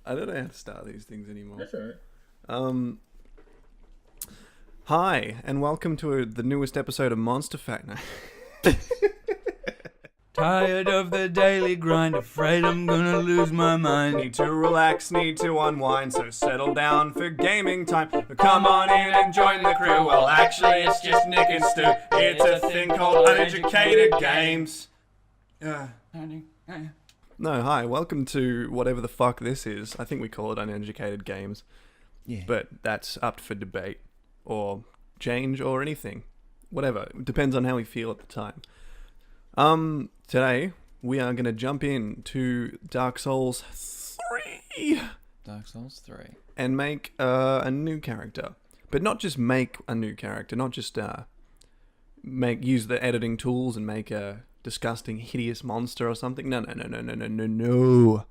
I don't know how to start these things anymore. That's alright. Um, Hi, and welcome to the newest episode of Monster Fact. No. Tired of the daily grind, afraid I'm gonna lose my mind. Need to relax, need to unwind, so settle down for gaming time. Come on in and join the crew. Well, actually, it's just Nick and Stu. It's a thing called Uneducated Games. No, hi, welcome to whatever the fuck this is. I think we call it Uneducated Games. Yeah. But that's up for debate, or change, or anything. Whatever. It depends on how we feel at the time. Today, we are going to jump into Dark Souls 3 Dark Souls 3. and make a new character. But not just make a new character, not just use the editing tools and make a disgusting, hideous monster or something. No.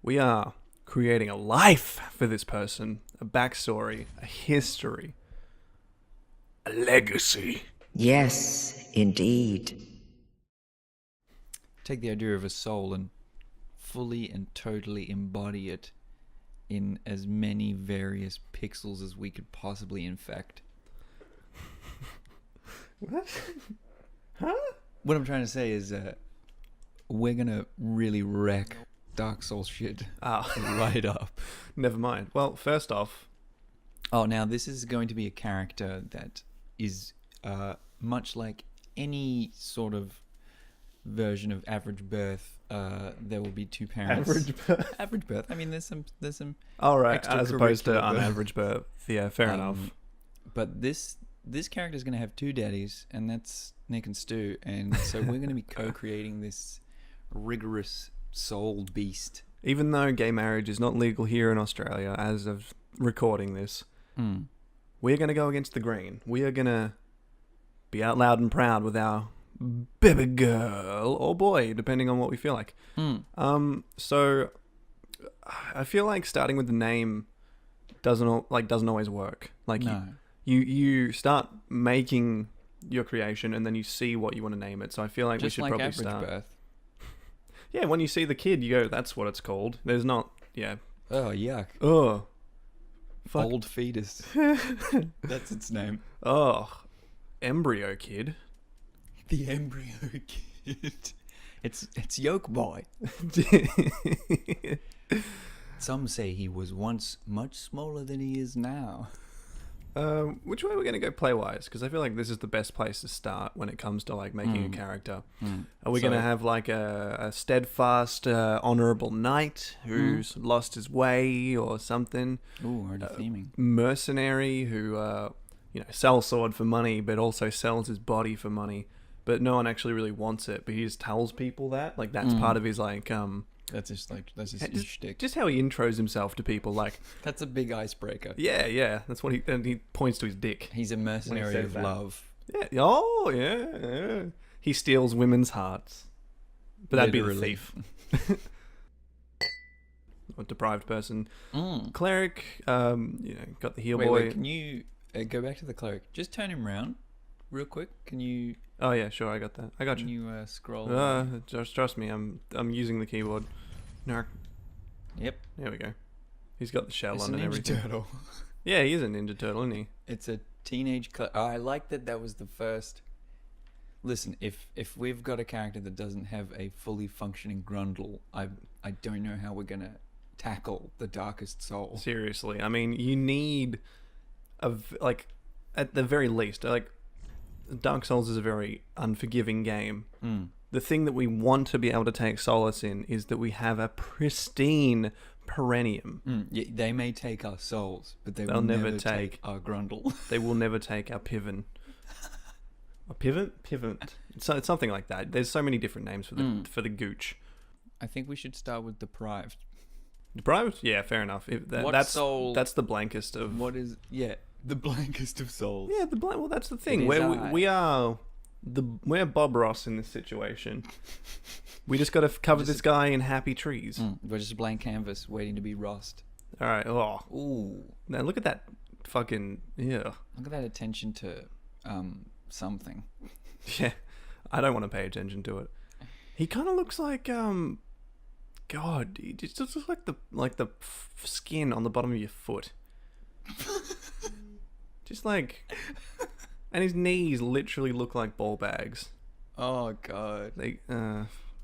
We are creating a life for this person, a backstory, a history, a legacy. Yes, indeed. Take the idea of a soul and fully and totally embody it in as many various pixels as we could possibly infect. What? Huh? What I'm trying to say is we're gonna really wreck Dark Souls shit right up. Never mind. Well, first off, Oh, now this is going to be a character that is much like any sort of version of average birth. There will be two parents. average birth. Average birth. I mean, there's some. All right, as opposed to extracurricular birth. unaverage birth. Yeah, fair enough. But this character is going to have two daddies, and that's Nick and Stu, and so we're going to be co-creating this rigorous soul beast. Even though gay marriage is not legal here in Australia as of recording this, we're going to go against the grain. We are going to be out loud and proud with our baby girl or boy, depending on what we feel like. So I feel like starting with the name doesn't always work. Like No. you start making your creation and then you see what you want to name it. So I feel like Just we should like probably average start. birth. Yeah, when you see the kid, you go, "That's what it's called." There's not, yeah. Oh, yuck. Oh, fuck. Old fetus. That's its name. Oh, embryo kid. The embryo kid. It's Yoke Boy. Some say he was once much smaller than he is now. Which way are we going to go play-wise? Because I feel like this is the best place to start when it comes to like making a character. Are we going to have like a steadfast, honourable knight who's lost his way or something? Ooh, already theming. Mercenary who, sells sword for money but also sells his body for money. But no one actually really wants it. But he just tells people that. Like that's part of his like... That's just his shtick. Just how he intros himself to people. Like, That's a big icebreaker. yeah. That's what and he points to his dick. He's a mercenary says of that. love. Yeah. Oh, yeah. He steals women's hearts. But that'd be the Literally. thief. A deprived person. Cleric, got the heel boy. Wait, can you go back to the cleric? Just turn him round real quick. Can you Oh, yeah, sure, I got that. I got you. scroll? Just trust me, I'm using the keyboard. No. Yep. There we go. He's got the shell It's on a and Ninja everything. Turtle. Yeah, he is a Ninja Turtle, isn't he? It's a teenage cleric. Oh, I like that was the first. Listen, if we've got a character that doesn't have a fully functioning grundle, I don't know how we're going to tackle the darkest soul. Seriously. I mean, you need at the very least, like, Dark Souls is a very unforgiving game. The thing that we want to be able to take solace in is that we have a pristine perennium. Yeah, they may take our souls, but they'll They'll never never take- take our grundle. They will never take our pivot. A pivot? Pivot. It's something like that. There's so many different names for the gooch. I think we should start with deprived. Deprived? Yeah, fair enough. What that's soul- That's the blankest of. What is the blankest of souls? Yeah, well, that's the thing. It is We're Bob Ross in this situation. We just got to cover this guy in happy trees. We're just a blank canvas waiting to be rossed. All right. Oh, Ooh, now look at that fucking yeah. look at that attention to something. Yeah, I don't want to pay attention to it. He kind of looks like god, dude. It just looks like the skin on the bottom of your foot. Just like... And his knees literally look like ball bags. Oh god.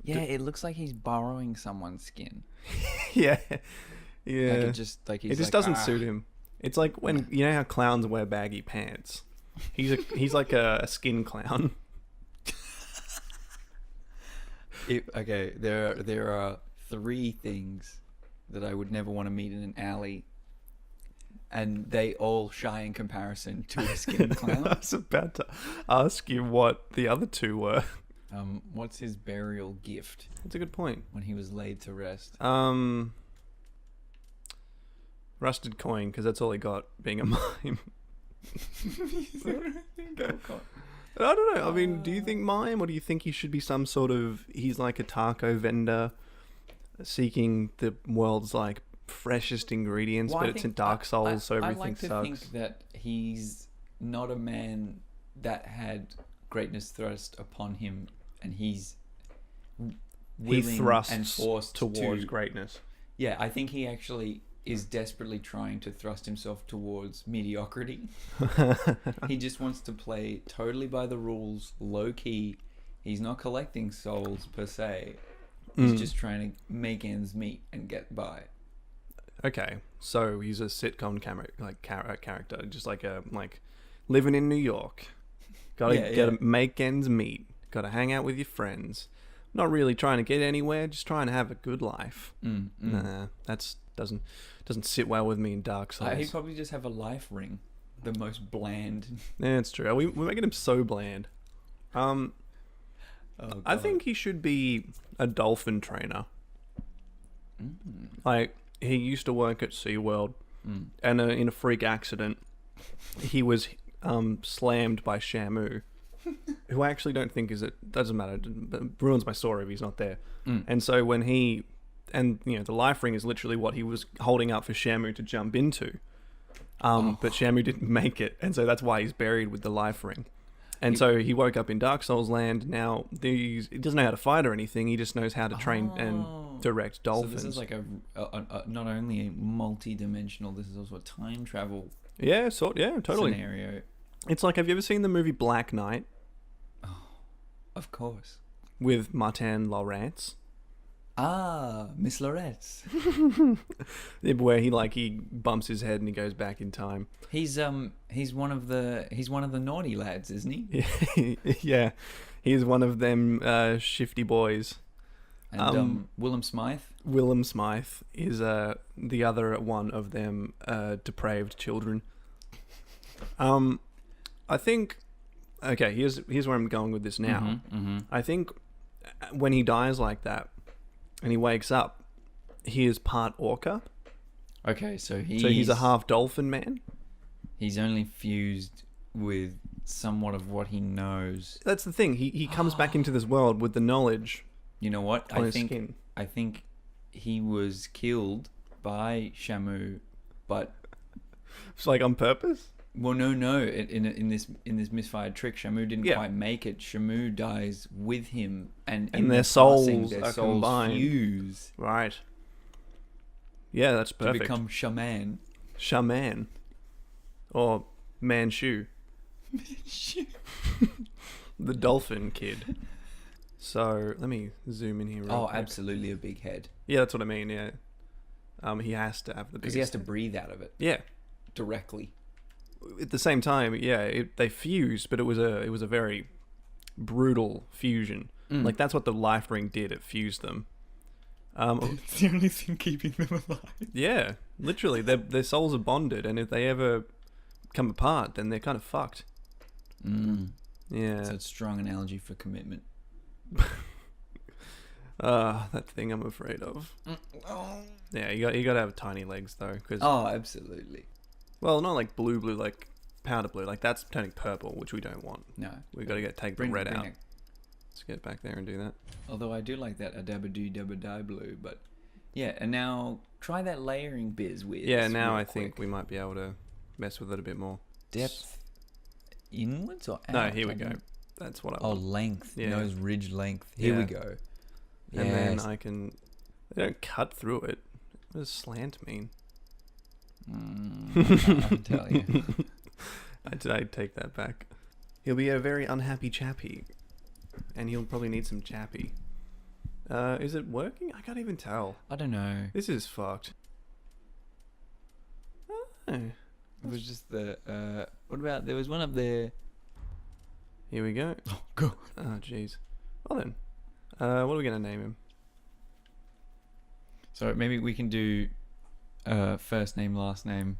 Yeah, it looks like he's borrowing someone's skin. Yeah. Like it just doesn't suit him. It's like when you know how clowns wear baggy pants. He's like a skin clown. Okay, there are 3 things that I would never want to meet in an alley, and they all shy in comparison to a skin clown. I was about to ask you what the other 2 were. What's his burial gift? That's a good point. When he was laid to rest. Rusted coin, because that's all he got, being a mime. I don't know. I mean, do you think mime, or do you think he should be some sort of... He's like a taco vendor seeking the world's like freshest ingredients, but it's in Dark Souls, so everything sucks. I like to think that he's not a man that had greatness thrust upon him, and he's willing thrusts and forced towards greatness. Yeah, I think he actually is desperately trying to thrust himself towards mediocrity. He just wants to play totally by the rules, low key. He's not collecting souls per se. He's just trying to make ends meet and get by. Okay, so he's a sitcom character, just like living in New York. Gotta make ends meet. Gotta hang out with your friends. Not really trying to get anywhere, just trying to have a good life. Nah, that's doesn't sit well with me in Dark Souls. He'd probably just have a life ring, the most bland. Yeah, it's true. We're making him so bland. I think he should be a dolphin trainer. Like, he used to work at SeaWorld, and in a freak accident, he was slammed by Shamu, who I actually don't think doesn't matter, it ruins my story if he's not there. And so when the life ring is literally what he was holding up for Shamu to jump into. But Shamu didn't make it, and so that's why he's buried with the life ring. And so he woke up in Dark Souls land. Now he doesn't know how to fight or anything. He just knows how to train and direct dolphins. So this is like a not only a multi-dimensional, this is also a time travel. Yeah, totally. Scenario. It's like, have you ever seen the movie Black Knight? Oh, of course. With Martin Lawrence. Ah, Miss Lawrence. Where he bumps his head and he goes back in time. He's one of the naughty lads, isn't he? Yeah, he's one of them shifty boys. And Willem Smythe. Willem Smythe is the other one of them depraved children. I think. Okay, here's where I'm going with this now. I think when he dies like that, and he wakes up, he is part orca. Okay, so he's a half dolphin man. He's only fused with somewhat of what he knows. That's the thing. He comes back into this world with the knowledge. You know what? On his skin. I think he was killed by Shamu, but it's like on purpose. Well, no. In this misfired trick, Shamu didn't quite make it. Shamu dies with him, and their souls are souls combined. Fuse. Right. Yeah, that's perfect. To become shaman. Shaman. Or Manchu. The dolphin kid. So let me zoom in here. Real quick. Absolutely a big head. Yeah, that's what I mean. Yeah. He has to have the because he has to breathe out of it. Yeah. Directly. At the same time, yeah, they fused, but it was a very brutal fusion. Like, that's what the life ring did. It fused them. It's the only thing keeping them alive. Yeah, literally, their souls are bonded, and if they ever come apart, then they're kind of fucked. Yeah. It's a strong analogy for commitment. That thing I'm afraid of. Yeah, you got to have tiny legs though, because absolutely. Well, not like blue, like powder blue. Like, that's turning purple, which we don't want. No, we got to take the red out. Let's get back there and do that. Although I do like that a dabba doo dabba die blue, but yeah. And now try that layering biz with. Yeah, now I think we might be able to mess with it a bit more. Depth inwards or out? No, here we go. That's what I want. Length. Yeah. Nose ridge length. Here we go. And then I can They don't cut through it. What does slant mean? I can tell you. I take that back. He'll be a very unhappy chappy. And he'll probably need some chappy. Is it working? I can't even tell. I don't know. This is fucked. Oh. It was just the... what about... There was one up there... Here we go. Oh, God. Oh, jeez. Well then. What are we going to name him? So maybe we can do first name, last name.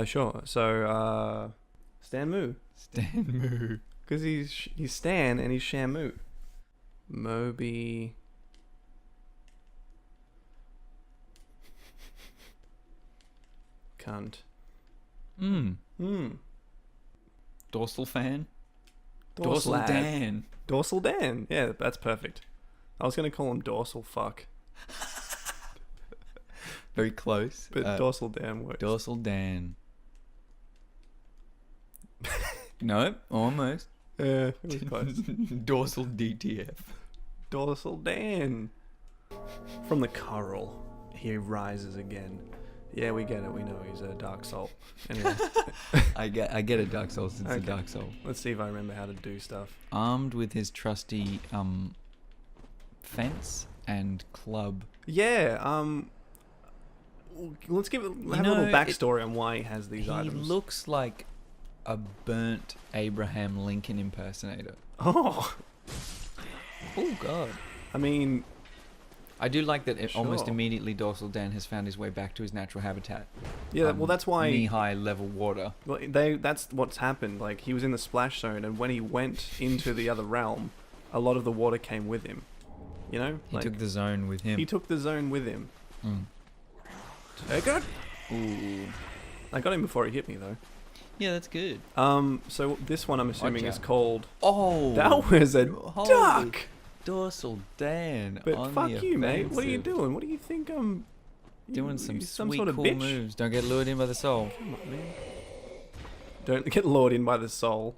Sure. So, Stan Moo. Stan Moo. Because he's Stan and he's Shamu. Moby. Cunt. Dorsal fan. Dorsal Dorsal Dan. Dorsal Dan. Yeah, that's perfect. I was going to call him Dorsal Fuck. Very close. But Dorsal Dan works. Dorsal Dan. Nope, almost. Yeah, it was close. Dorsal DTF. Dorsal Dan. From the coral, he rises again. Yeah, we get it. We know he's a dark soul. Anyway, I get a dark soul since a dark soul. let's see if I remember how to do stuff. Armed with his trusty fence and club. Yeah, let's have a little backstory on why he has these items. He looks like a burnt Abraham Lincoln impersonator. Oh God. I mean, I do like that almost Sure. immediately Dorsal Dan has found his way back to his natural habitat. yeah. Well, that's why knee-high level water. Well, that's what's happened. Like, he was in the splash zone, and when he went into the other realm, a lot of the water came with him. You know, He took the zone with him. He took the zone with him. Mm. Take it. Ooh. I got him before he hit me, though. Yeah, that's good. So this one I'm assuming Watch is out. called. Oh, That was a holy duck. Dorsal Dan. But on fuck the you, mate. What are you offensive. doing? What do you think I'm Doing some some sweet, sort of cool bitch? moves. Don't get lured in by the soul. Come on, man. Don't get lured in by the soul.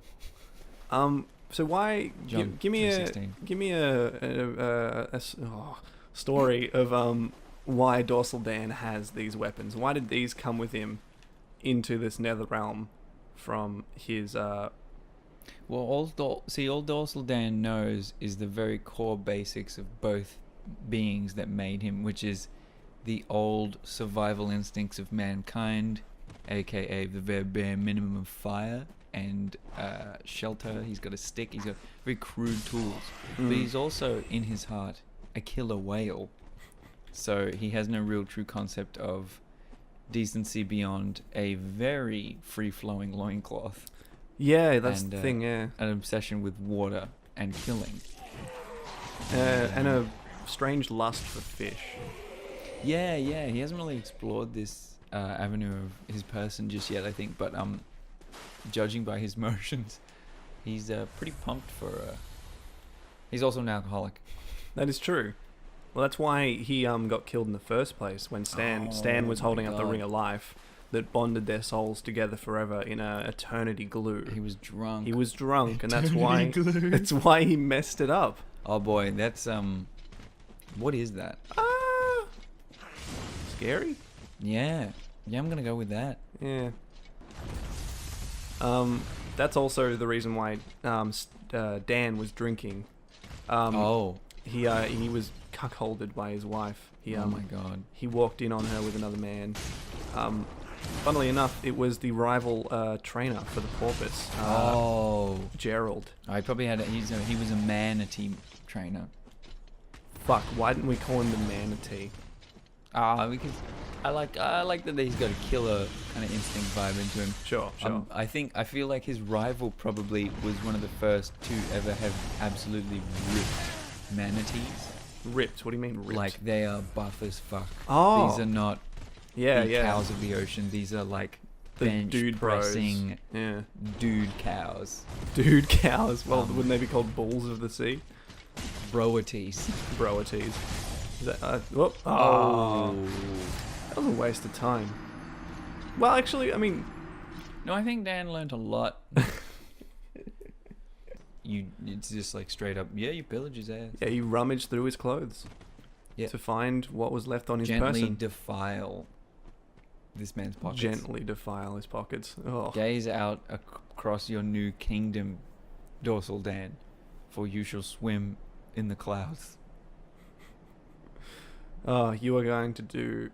So why? John Give me 3:16. give me a story of why Dorsal Dan has these weapons. Why did these come with him into this nether realm from his Well, all Dorsal Dan knows is the very core basics of both beings that made him, which is the old survival instincts of mankind, aka the very bare minimum of fire and shelter. He's got a stick. He's got very crude tools, but he's also in his heart a killer whale. So he has no real true concept of decency beyond a very free-flowing loincloth. Yeah, that's And, the thing, yeah. An obsession with water and killing. And a strange lust for fish. Yeah, he hasn't really explored this avenue of his person just yet, I think, but judging by his motions, he's pretty pumped for... He's also an alcoholic. That is true. Well, that's why he got killed in the first place, when Stan was my holding up the God. ring of life that bonded their souls together forever in a eternity glue. He was drunk. He was drunk, and that's why he messed it up. Oh boy, that's what is that? Scary? Yeah, I'm gonna go with that. Yeah. That's also the reason why Dan was drinking. He was cuckolded by his wife. Oh my God. He walked in on her with another man. Funnily enough, it was the rival trainer for the porpoise. Gerald. I probably had. He was a manatee trainer. Fuck! Why didn't we call him the manatee? Because I like that he's got a killer kind of instinct vibe into him. Sure. I feel like his rival probably was one of the first to ever have absolutely ripped manatees. Ripped? What do you mean ripped? Like they are buff as fuck. Oh. These are not cows of the ocean. These are like The bench dude bros. pressing Yeah. dude cows. Dude cows. Well, wouldn't they be called bulls of the sea? Broaties. Broaties. Is that, whoop. Oh. That was a waste of time. Well, actually, I mean... No, I think Dan learned a lot. It's just like straight up, you pillage his ass. Yeah, you rummaged through his clothes. to find what was left on his Gently person. defile this man's pockets. Gently defile his pockets. Oh. Gaze out across your new kingdom, Dorsal Dan, for you shall swim in the clouds. Oh, you are going to do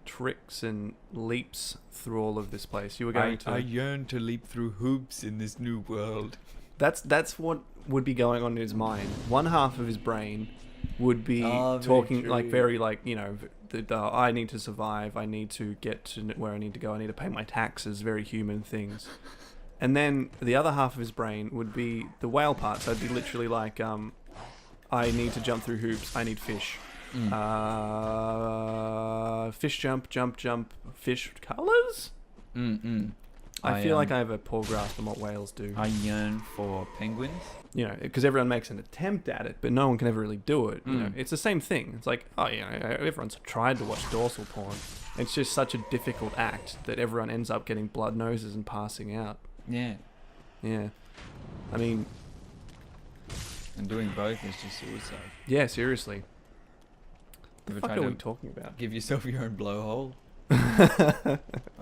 tricks and leaps through all of this place. You are going to... I yearn to leap through hoops in this new world. That's what would be going on in his mind. One half of his brain would be talking true. like very like, you know, I need to survive, I need to get to where I need to go, I need to pay my taxes, very human things. And then the other half of his brain would be the whale part. So it'd be literally like, I need to jump through hoops, I need fish. Fish jump, fish colours? I feel like I have a poor grasp on what whales do. I yearn for penguins. You know, because everyone makes an attempt at it, but no one can ever really do it. You know, it's the same thing. It's like, oh, you know, everyone's tried to watch dorsal porn. It's just such a difficult act that everyone ends up getting blood noses and passing out. Yeah. Yeah. I mean... And doing both is just suicide. Yeah, seriously. What the Ever fuck tried are to we talking about? Give yourself your own blowhole?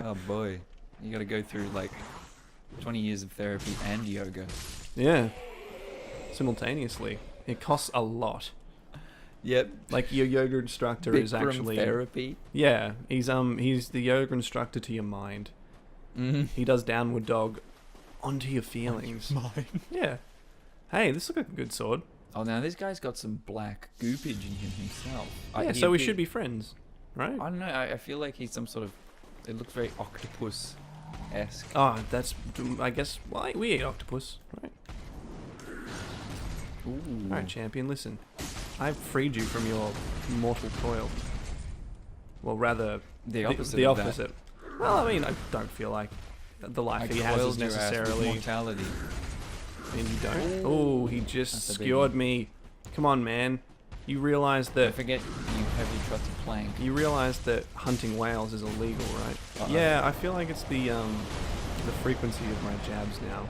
Oh boy. You gotta go through like 20 years of therapy and yoga. Yeah. Simultaneously. It costs a lot. Yep. Like your yoga instructor is actually... therapy. Yeah. He's the yoga instructor to your mind. He does downward dog onto your feelings. Mine. Yeah. Hey, this looks like a good sword. Oh, now this guy's got some black goopage in him himself. Yeah, so we should be friends, right? I don't know. I feel like he's some sort of... It looks very octopus-esque. Oh, that's... I guess... Well, we eat octopus, right? Ooh. Alright, champion, listen. I've freed you from your mortal toil. Well, rather... The opposite The of that. opposite. Well, I mean, I don't feel like the life he has is necessarily... mortality. And you don't. Oh, he just That's a skewered biggie. me. Come on, man. You realise Don't that... forget you have your trusted plank. You realise that hunting whales is illegal, right? Uh-oh. Yeah, I feel like it's the frequency of my jabs now.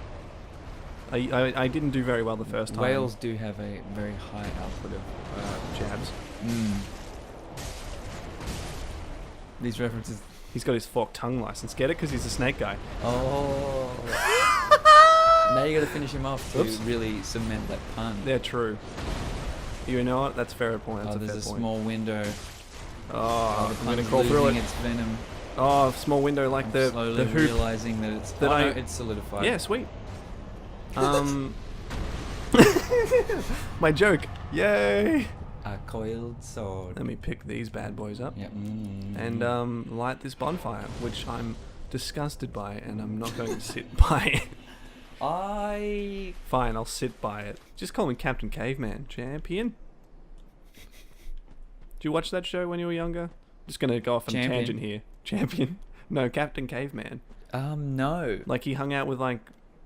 I didn't do very well the first time. Whales do have a very high output of jabs. These references. He's got his forked tongue license. Get it? Because he's a snake guy. Oh. Now you got to finish him off to Oops. really cement that pun. They're true. You know what? That's a fair point. That's There's a a fair point. small window. Oh, The I'm going to pun's crawl through losing it. its venom. Oh, small window like I'm the slowly hoop. realizing that it's... that no, I- it's solidified. Yeah, sweet. My joke. Yay! A coiled sword. Let me pick these bad boys up. Yeah. And light this bonfire, which I'm disgusted by, and I'm not going to sit by it. Fine, I'll sit by it. Just call me Captain Caveman, champion. Did you watch that show when you were younger? Just gonna go off on a Champion. tangent here. Champion? No, Captain Caveman. No. Like he hung out with like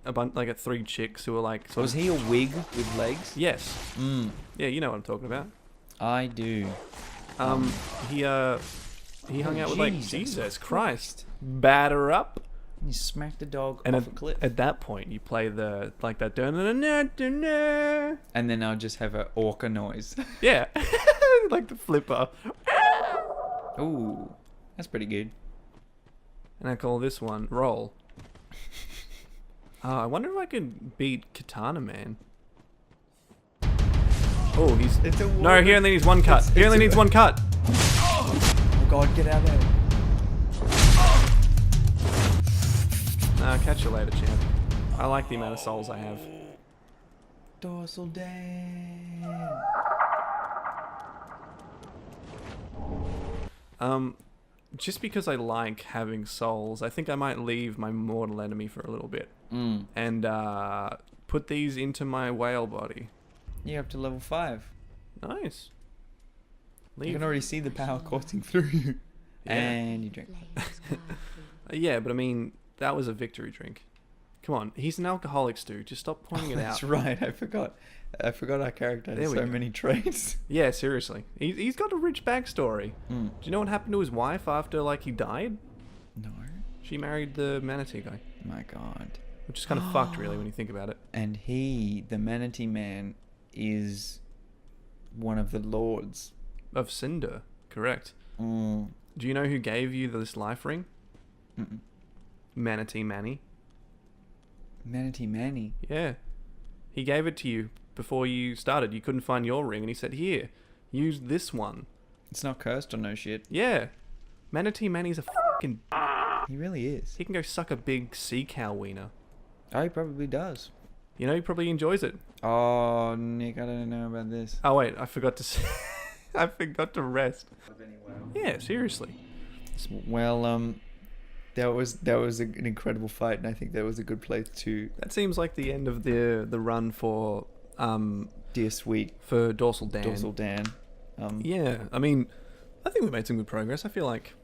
a bunch, like 3 chicks who were like. sort Was of- he a wig with legs? Yes. Yeah, you know what I'm talking about. I do. He hung out with like Jesus Jesus Christ. Batter up. You smacked the dog And off a cliff. at that point, you play the like that. And then I'll just have an orca noise. Yeah, like the flipper. Ooh, that's pretty good. And I call this one roll. I wonder if I could beat Katana Man. Oh, he's It's a no. He only needs 1 cut. He only needs 1 cut. Oh God, get out of there. Catch you later, champ. I like the amount of souls I have. Dorsal Dan. Just because I like having souls, I think I might leave my mortal enemy for a little bit and put these into my whale body. You're up to level 5. Nice. You can already see the power coursing through you. Yeah. And you drink. Yeah, but I mean, that was a victory drink. Come on, he's an alcoholic, Stu. Just stop pointing it That's out. right. I forgot our character There has we so go. many traits. Yeah, seriously. He's got a rich backstory. Mm. Do you know what happened to his wife after, like, he died? No. She married the manatee guy, My God. which is kind of fucked, really, when you think about it. And he, the manatee man, is one of the lords of cinder. Correct. Mm. Do you know who gave you this life ring? Mm-mm. Manatee Manny. Manatee Manny. Yeah. He gave it to you before you started. You couldn't find your ring, and he said, "Here, use this one." It's not cursed or no shit. Yeah. Manatee Manny's a fucking... He really is. He can go suck a big sea cow wiener. Oh, he probably does. You know, he probably enjoys it. Oh, Nick, I don't know about this. Oh, wait, I forgot to say... I forgot to rest. Yeah, seriously. Well, that was an incredible fight, and I think that was a good place to... That seems like the end of the run for... Dear Sweet for Dorsal Dan. Dorsal Dan. Yeah, I mean, I think we made some good progress. I feel like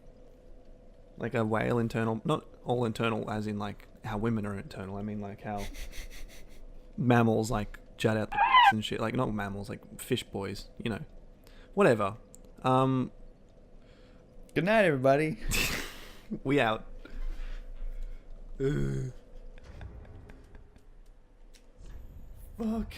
a whale internal... Not all internal as in, like, how women are internal. I mean, like, how mammals, like, jut out the and shit. Like, not mammals, like, fish boys, you know. Whatever. Good night, everybody. We out. Fuck.